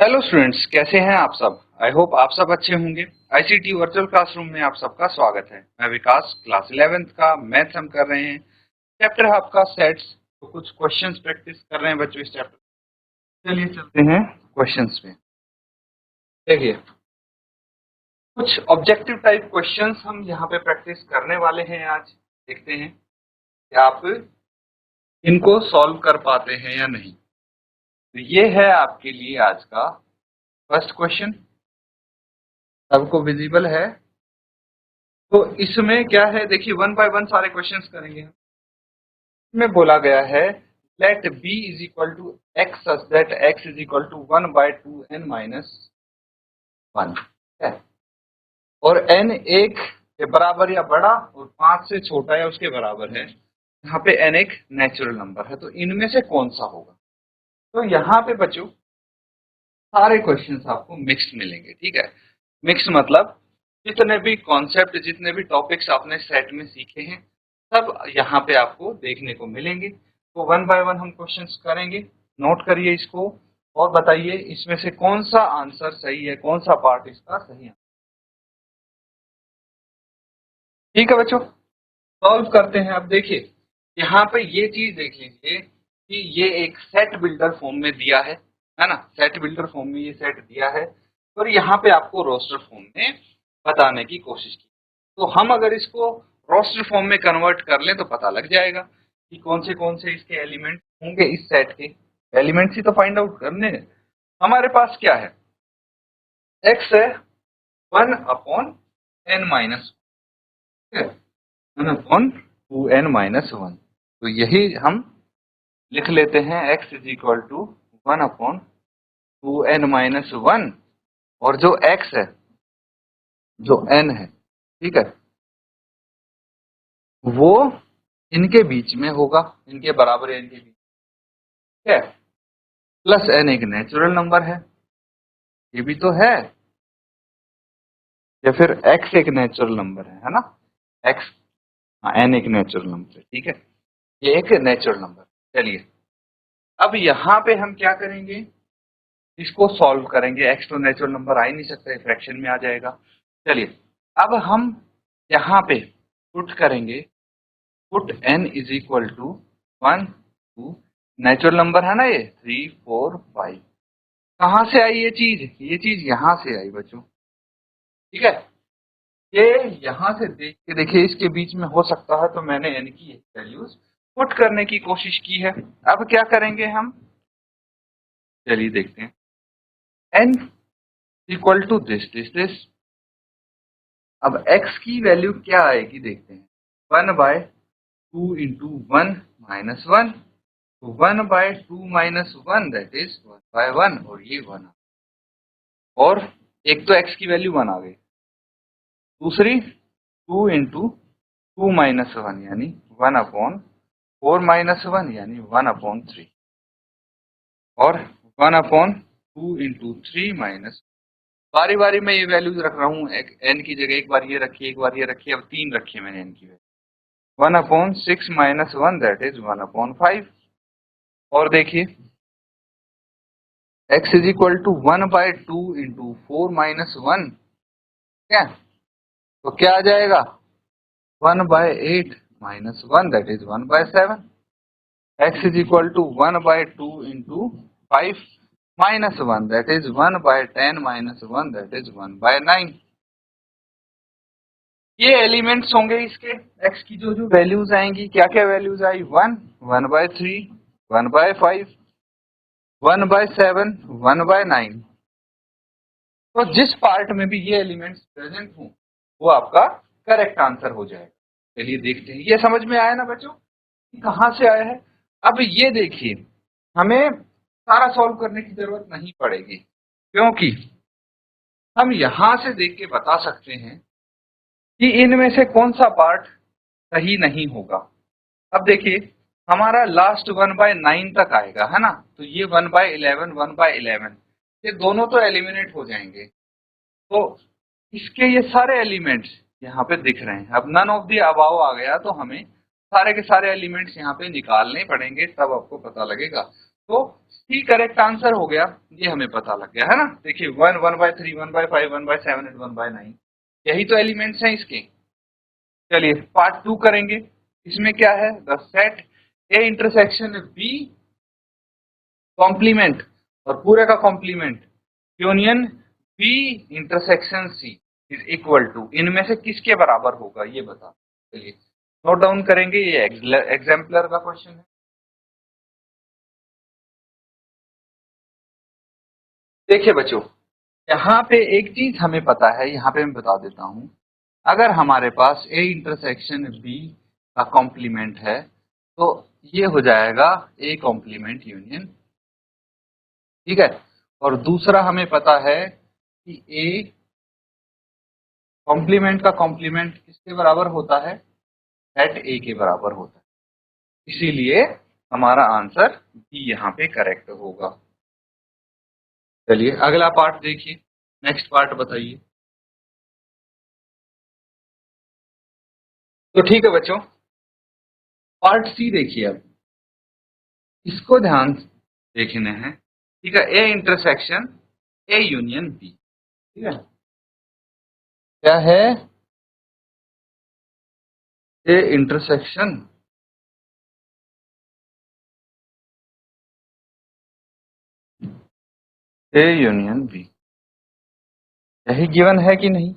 Hello students, कैसे हैं आप सब। आई होप आप सब अच्छे होंगे। आईसीटी वर्चुअल क्लासरूम में आप सबका स्वागत है। मैं विकास, क्लास 11th का मैथ्स हम कर रहे हैं। चैप्टर है आपका सेट्स। तो कुछ क्वेश्चंस प्रैक्टिस कर रहे हैं बच्चों इस चैप्टर। चलिए चलते हैं क्वेश्चंस पे। देखिए, कुछ ऑब्जेक्टिव टाइप क्वेश्चंस हम यहाँ पे प्रैक्टिस करने वाले हैं आज। देखते हैं कि आप इनको सॉल्व कर पाते हैं या नहीं। तो ये है आपके लिए आज का फर्स्ट क्वेश्चन। सबको विजिबल है? तो इसमें क्या है, देखिए वन बाय वन सारे क्वेश्चंस करेंगे। इसमें बोला गया है let b is equal to x such that x is equal to 1/2n minus 1 है, और n एक के बराबर या बड़ा और 5 से छोटा या उसके बराबर है। यहाँ पे n एक नेचुरल नंबर है, तो इनमें से कौन सा होगा। तो यहाँ पे बच्चों सारे क्वेश्चंस आपको मिक्स्ड मिलेंगे। ठीक है, मिक्स मतलब जितने भी कॉन्सेप्ट, जितने भी टॉपिक्स आपने सेट में सीखे हैं, सब यहाँ पे आपको देखने को मिलेंगे। तो वन बाय वन हम क्वेश्चंस करेंगे। नोट करिए इसको और बताइए इसमें से कौन सा आंसर सही है, कौन सा पार्ट इसका सही है। ठीक है बच्चों, सॉल्व करते हैं। अब देखिए यहाँ पे ये चीज देख लीजिए कि ये एक सेट बिल्डर फॉर्म में दिया है ना। सेट बिल्डर फॉर्म में ये सेट दिया है और यहाँ पे आपको रोस्टर फॉर्म में बताने की कोशिश की। तो हम अगर इसको रोस्टर फॉर्म में कन्वर्ट कर लें तो पता लग जाएगा कि कौन से इसके एलिमेंट होंगे। इस सेट के एलिमेंट्स ही तो फाइंड आउट करने हैं। हमारे पास क्या है, एक्स है 1/n-1, 1/2n-1। तो यही हम लिख लेते हैं, x is equal to 1/2n-1, और जो x है, जो n है, ठीक है, वो इनके बीच में होगा, इनके बराबर या इनके बीच, ठीक है। प्लस n एक नेचुरल नंबर ये भी तो है, या फिर x एक नेचुरल नंबर है ना। x, हाँ, n एक नेचुरल नंबर है, ठीक है, ये एक नेचुरल नंबर। चलिए अब यहाँ पे हम क्या करेंगे, इसको सॉल्व करेंगे। x तो नेचुरल नंबर आ ही नहीं सकता, फ्रैक्शन में आ जाएगा। चलिए अब हम यहाँ पे पुट करेंगे, put n is equal to 1 2, natural number है ना ये 3 4 5। कहाँ से आई ये चीज यहाँ से आई बच्चों, ठीक है। ये यहाँ से देख के देखिए, इसके बीच में हो सकता है, तो मैंने n की वैल्यूज पुट करने की कोशिश की है। अब क्या करेंगे हम, चलिए देखते हैं। n equal to this. अब x की वैल्यू क्या आएगी देखते हैं, 1/2 इंटू 1-1, तो 1/2 - 1 दैट इज 1/1, और ये 1, और एक तो x की वैल्यू 1 आ गई, दूसरी 2 इंटू 2-1 यानी 1/4 - 1 यानी 1/3, और 1/2 इंटू 3 - बारी बारी में ये वैल्यूज रख रहा हूँ। n की जगह एक बार ये रखी, एक बार ये रखी, अब 3 रखी है मैंने n की वैल्यू। 1/6 - 1 दैट इज 1/5, और देखिए x is equal to 1/2 into 4-1, ठीक है, तो क्या आ जाएगा 1/8 - 1 that is 1/7। x is equal to 1/2 into 5-1 that is 1/10 - 1 that is 1/9। ये एलिमेंट्स होंगे इसके। x की जो जो वैल्यूज आएंगी, क्या क्या वैल्यूज आई, 1 1/3 1/5 1/7 1/9। तो जिस पार्ट में भी ये एलिमेंट्स प्रेजेंट हों वो आपका करेक्ट आंसर हो जाएगा। चलिए देखते हैं, ये समझ में आया ना बच्चों, कहाँ से आया है। अब ये देखिए, हमें सारा सॉल्व करने की जरूरत नहीं पड़ेगी, क्योंकि हम यहां से देख के बता सकते हैं कि इनमें से कौन सा पार्ट सही नहीं होगा। अब देखिए हमारा लास्ट 1/9 तक आएगा, है ना, तो ये 1/11 1/11 ये दोनों तो एलिमिनेट हो जाएंगे। तो इसके ये सारे एलिमेंट्स यहाँ पे दिख रहे हैं। अब नन ऑफ द अबाव आ गया, तो हमें सारे के सारे एलिमेंट्स यहाँ पे निकालने पड़ेंगे, तब आपको पता लगेगा। तो सी करेक्ट आंसर हो गया, ये हमें पता लग गया है ना। देखिए 1, 1/3, 1/5, 1/7 एंड 1/9 यही तो एलिमेंट्स हैं इसके। चलिए पार्ट 2 करेंगे। इसमें क्या है, the set a intersection b complement और पूरे का complement union b intersection c is equal to, इनमें से किसके बराबर होगा ये बता। चलिए नोट डाउन करेंगे, ये एग्जाम्पलर का क्वेश्चन है। देखिए बच्चों, यहाँ पे एक चीज हमें पता है, यहाँ पे मैं बता देता हूँ। अगर हमारे पास ए इंटरसेक्शन बी का कॉम्प्लीमेंट है तो ये हो जाएगा ए कॉम्प्लीमेंट यूनियन, ठीक है। और दूसरा हमें पता है कि ए कॉम्प्लीमेंट का कॉम्प्लीमेंट किसके बराबर होता है, सेट ए के बराबर होता है। इसीलिए हमारा आंसर बी यहाँ पे करेक्ट होगा। चलिए अगला पार्ट देखिए, नेक्स्ट पार्ट बताइए। तो ठीक है बच्चों, पार्ट सी देखिए। अब इसको ध्यान देखने हैं, ठीक है। A intersection a union b, ठीक है। क्या है, a intersection a union b, यही गिवन है कि नहीं।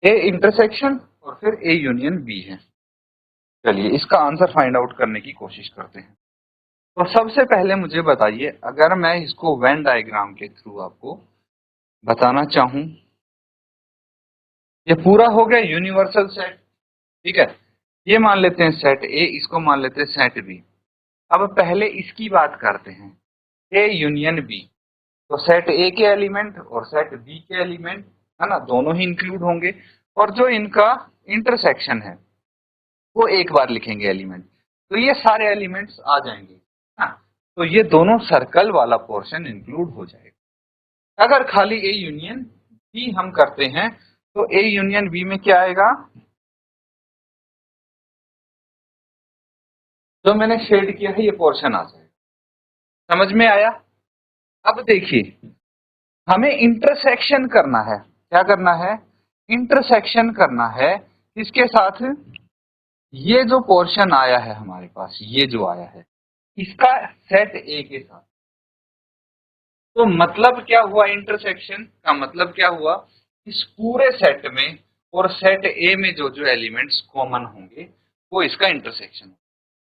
ए इंटरसेक्शन और फिर ए यूनियन बी है। चलिए इसका आंसर फाइंड आउट करने की कोशिश करते हैं। तो सबसे पहले मुझे बताइए, अगर मैं इसको वेन डायग्राम के थ्रू आपको बताना चाहूं, ये पूरा हो गया यूनिवर्सल सेट, ठीक है। ये मान लेते हैं सेट ए, इसको मान लेते हैं सेट बी। अब पहले इसकी बात करते हैं, ए यूनियन बी। तो सेट ए के एलिमेंट और सेट बी के एलिमेंट, है ना, दोनों ही इंक्लूड होंगे। और जो इनका इंटरसेक्शन है वो एक बार लिखेंगे एलिमेंट, तो ये सारे एलिमेंट्स आ जाएंगे। हाँ, तो ये दोनों सर्कल वाला पोर्शन इंक्लूड हो जाएगा। अगर खाली ए यूनियन बी हम करते हैं तो ए यूनियन बी में क्या आएगा, जो मैंने शेड किया है ये पोर्शन आ जाएगा। समझ में आया। अब देखिए, हमें इंटरसेक्शन करना है। क्या करना है, इंटरसेक्शन करना है इसके साथ। ये जो पोर्शन आया है हमारे पास, ये जो आया है इसका सेट ए के साथ, तो मतलब क्या हुआ, इंटरसेक्शन का मतलब क्या हुआ, इस पूरे सेट में और सेट ए में जो जो एलिमेंट्स कॉमन होंगे वो इसका इंटरसेक्शन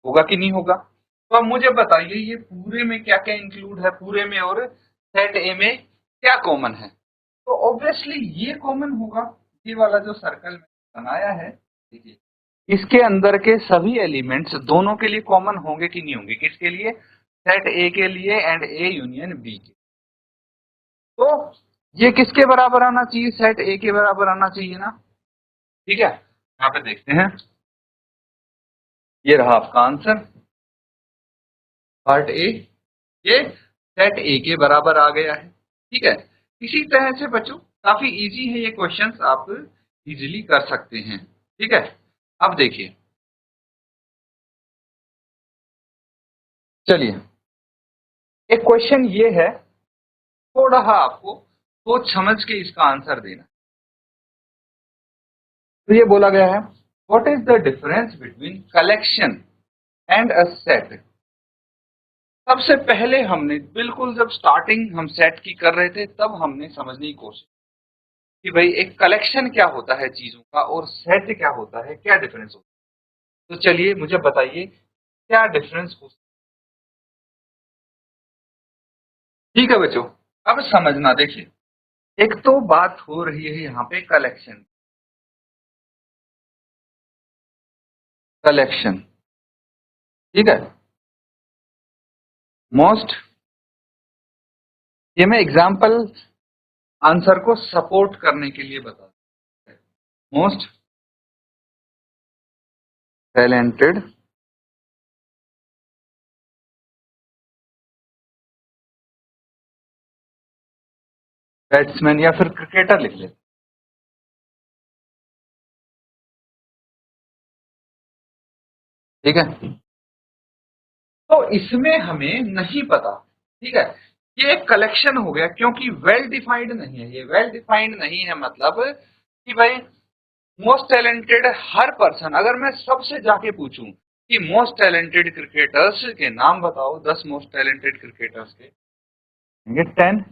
होगा कि नहीं होगा। तो अब मुझे बताइए ये पूरे में क्या क्या इंक्लूड है, पूरे में और सेट ए में क्या कॉमन है। तो ऑब्वियसली ये कॉमन होगा, ये वाला जो सर्कल में बनाया है, देखिए इसके अंदर के सभी एलिमेंट्स दोनों के लिए कॉमन होंगे कि नहीं होंगे, किसके लिए, सेट ए के लिए एंड ए यूनियन बी के। तो ये किसके बराबर आना चाहिए, सेट ए के बराबर आना चाहिए ना, ठीक है। यहाँ पे देखते हैं, ये रहा आपका आंसर, पार्ट ए, ये सेट ए के बराबर आ गया है, ठीक है। इसी तरह से बच्चों काफी इजी है ये क्वेश्चंस, आप इजीली कर सकते हैं, ठीक है। अब देखिए, चलिए एक क्वेश्चन ये है, थोड़ा आपको सोच समझ के इसका आंसर देना। तो ये बोला गया है, what is the difference between collection and a set. सबसे पहले हमने बिल्कुल जब स्टार्टिंग हम सेट की कर रहे थे तब हमने समझने की कोशिश कि भाई एक कलेक्शन क्या होता है चीजों का और सेट क्या होता है, क्या डिफरेंस होता है। तो चलिए मुझे बताइए क्या डिफरेंस हो सकता है। ठीक है बच्चों, अब समझना, देखिए एक तो बात हो रही है यहाँ पे कलेक्शन, कलेक्शन, ठीक है। मोस्ट, ये मैं एग्जाम्पल आंसर को सपोर्ट करने के लिए बता, मोस्ट टैलेंटेड बैट्समैन या फिर क्रिकेटर लिख लेते, ठीक है। तो इसमें हमें नहीं पता, ठीक है। ये एक कलेक्शन हो गया क्योंकि वेल डिफाइंड नहीं है, ये वेल डिफाइंड नहीं है मतलब कि भाई मोस्ट टैलेंटेड हर पर्सन, अगर मैं सबसे जाके पूछूं कि मोस्ट टैलेंटेड क्रिकेटर्स के नाम बताओ, 10 मोस्ट टैलेंटेड क्रिकेटर्स के, 10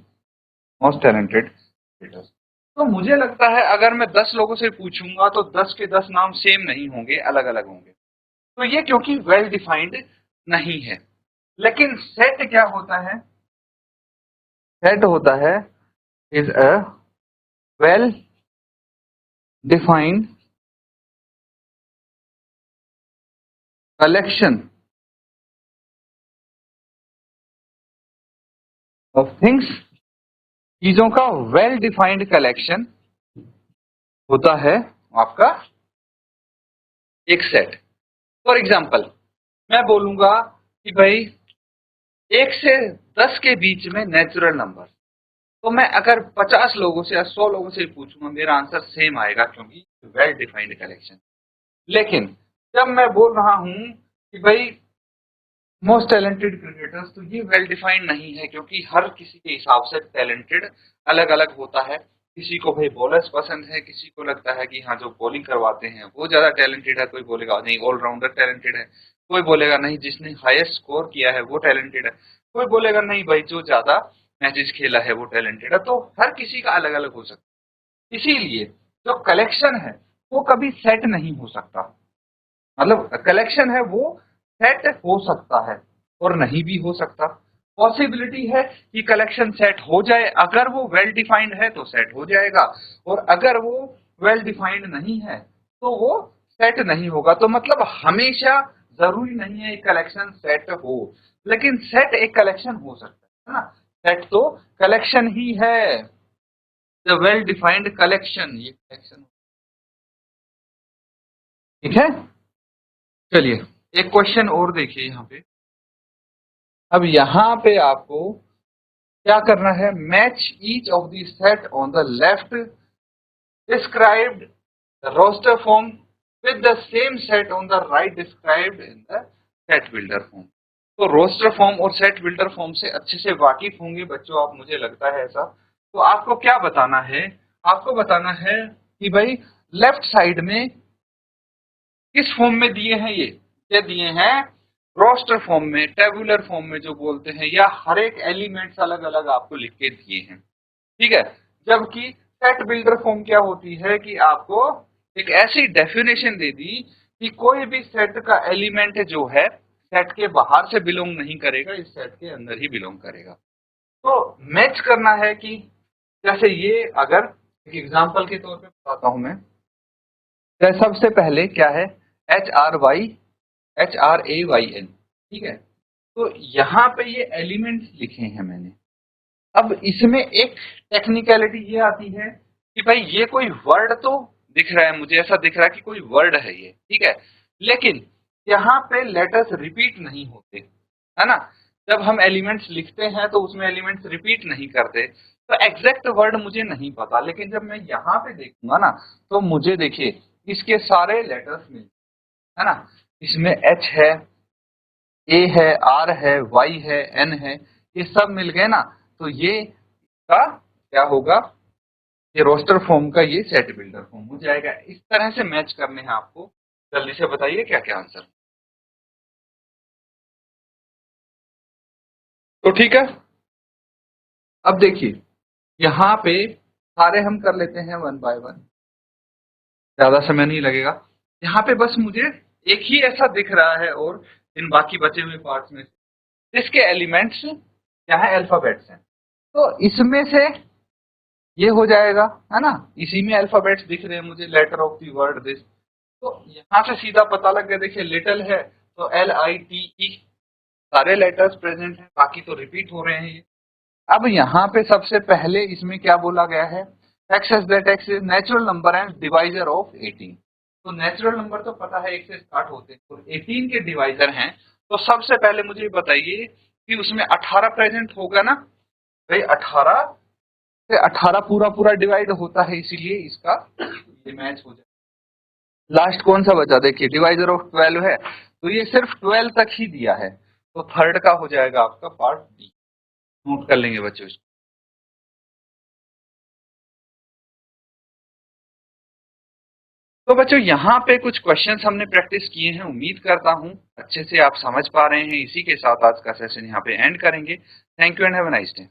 मोस्ट टैलेंटेड क्रिकेटर्स, तो मुझे लगता है अगर मैं 10 लोगों से पूछूंगा तो 10 के 10 नाम सेम नहीं होंगे, अलग अलग होंगे। तो ये क्योंकि वेल डिफाइंड नहीं है। लेकिन सेट क्या होता है? सेट होता है is a well defined collection of things, चीजों का वेल डिफाइंड कलेक्शन होता है आपका एक सेट। फॉर एग्जाम्पल मैं बोलूंगा कि भाई 1 से 10 के बीच में नेचुरल नंबर, तो मैं अगर 50 लोगों से या 100 लोगों से पूछूंगा मेरा आंसर सेम आएगा क्योंकि वेल डिफाइंड कलेक्शन। लेकिन जब मैं बोल रहा हूं कि भाई मोस्ट टैलेंटेड क्रिकेटर्स, तो ये वेल डिफाइंड नहीं है क्योंकि हर किसी के हिसाब से टैलेंटेड अलग अलग होता है। किसी को भाई बॉलर्स पसंद है, किसी को लगता है कि हाँ जो बॉलिंग करवाते हैं वो ज्यादा टैलेंटेड है, कोई बोलेगा नहीं ऑलराउंडर टैलेंटेड है, कोई बोलेगा नहीं जिसने हाईएस्ट स्कोर किया है वो टैलेंटेड है, कोई बोलेगा नहीं भाई जो ज्यादा मैचेस खेला है वो टैलेंटेड है। तो हर किसी का अलग अलग हो सकता है। इसीलिए जो कलेक्शन है वो कभी सेट नहीं हो सकता, मतलब कलेक्शन है वो सेट हो सकता है और नहीं भी हो सकता। पॉसिबिलिटी है कि कलेक्शन सेट हो जाए, अगर वो वेल डिफाइंड है तो सेट हो जाएगा, और अगर वो वेल डिफाइंड नहीं है तो वो सेट नहीं होगा। तो मतलब हमेशा जरूरी नहीं है एक कलेक्शन सेट हो, लेकिन सेट एक कलेक्शन हो सकता है ना। सेट तो कलेक्शन ही है, द वेल डिफाइंड कलेक्शन, ये कलेक्शन, ठीक है। चलिए एक क्वेश्चन और देखिए यहाँ पे। अब यहाँ पे आपको क्या करना है? Match each of the set on the left described roster form with the same set on the right described in the set builder form. तो रोस्टर फॉर्म और सेट बिल्डर फॉर्म से अच्छे से वाकिफ होंगे बच्चों आप, मुझे लगता है ऐसा। तो आपको क्या बताना है? आपको बताना है कि भाई लेफ्ट साइड में किस फॉर्म में दिए हैं, ये दिए हैं रोस्टर फॉर्म में, टेबुलर फॉर्म में जो बोलते हैं, या हर एक एलिमेंट्स अलग अलग आपको लिख के दिए हैं, ठीक है। जबकि सेट बिल्डर फॉर्म क्या होती है कि आपको एक ऐसी डेफिनेशन दे दी कि कोई भी सेट का एलिमेंट जो है सेट के बाहर से बिलोंग नहीं करेगा, इस सेट के अंदर ही बिलोंग करेगा। तो मैच करना है कि जैसे ये, अगर एक एग्जांपल के तौर पे बताता हूं मैं, तो सबसे पहले क्या है? HRAYN, ठीक है। तो यहाँ पे ये एलिमेंट्स लिखे हैं मैंने। अब इसमें एक टेक्निकलिटी ये आती है कि भाई ये कोई वर्ड तो दिख रहा है, मुझे ऐसा दिख रहा है कि कोई वर्ड है ये, ठीक है, लेकिन यहाँ पे लेटर्स रिपीट नहीं होते, है ना। जब हम एलिमेंट्स लिखते हैं तो उसमें एलिमेंट्स रिपीट नहीं करते, तो एग्जैक्ट वर्ड मुझे नहीं पता। लेकिन जब मैं यहाँ पे देखूंगा ना तो मुझे देखिए इसके सारे लेटर्स मिल, है ना। इसमें H है, A है, R है, Y है, N है, ये सब मिल गए ना। तो ये का क्या होगा? ये रोस्टर फॉर्म का ये सेट बिल्डर फॉर्म हो जाएगा। इस तरह से मैच करने हैं आपको। जल्दी से बताइए क्या क्या आंसर। तो ठीक है, अब देखिए यहाँ पे सारे हम कर लेते हैं वन बाय वन, ज्यादा समय नहीं लगेगा। यहाँ पे बस मुझे एक ही ऐसा दिख रहा है और इन बाकी बचे हुए पार्ट्स में जिसके एलिमेंट्स क्या है? अल्फाबेट्स हैं। तो इसमें से ये हो जाएगा, है ना। इसी में अल्फाबेट्स दिख रहे हैं मुझे, letter of the word this. तो यहाँ से सीधा पता लग गया, देखिए लिटिल है तो LITE, सारे लेटर्स प्रेजेंट हैं, बाकी तो रिपीट हो रहे हैं ये। अब यहाँ पे सबसे पहले इसमें क्या बोला गया है? x is that x is natural number and divisor of 18। तो नेचुरल नंबर तो पता है 1 से स्टार्ट होते हैं, तो 18 के डिवाइजर हैं। तो सबसे पहले मुझे बताइए कि उसमें 18 प्रेजेंट होगा ना भाई। 18 से 18 पूरा पूरा डिवाइड होता है, इसीलिए इसका ये मैच हो जाए। लास्ट कौन सा बचा? देखिए डिवाइजर ऑफ 12 है, तो ये सिर्फ 12 तक ही दिया है, तो थर्ड का हो जाएगा आपका पार्ट डी। नोट कर लेंगे बच्चों इसको। तो बच्चों यहाँ पे कुछ क्वेश्चंस हमने प्रैक्टिस किए हैं, उम्मीद करता हूँ अच्छे से आप समझ पा रहे हैं। इसी के साथ आज का सेशन यहाँ पे एंड करेंगे। Thank you and have a nice day.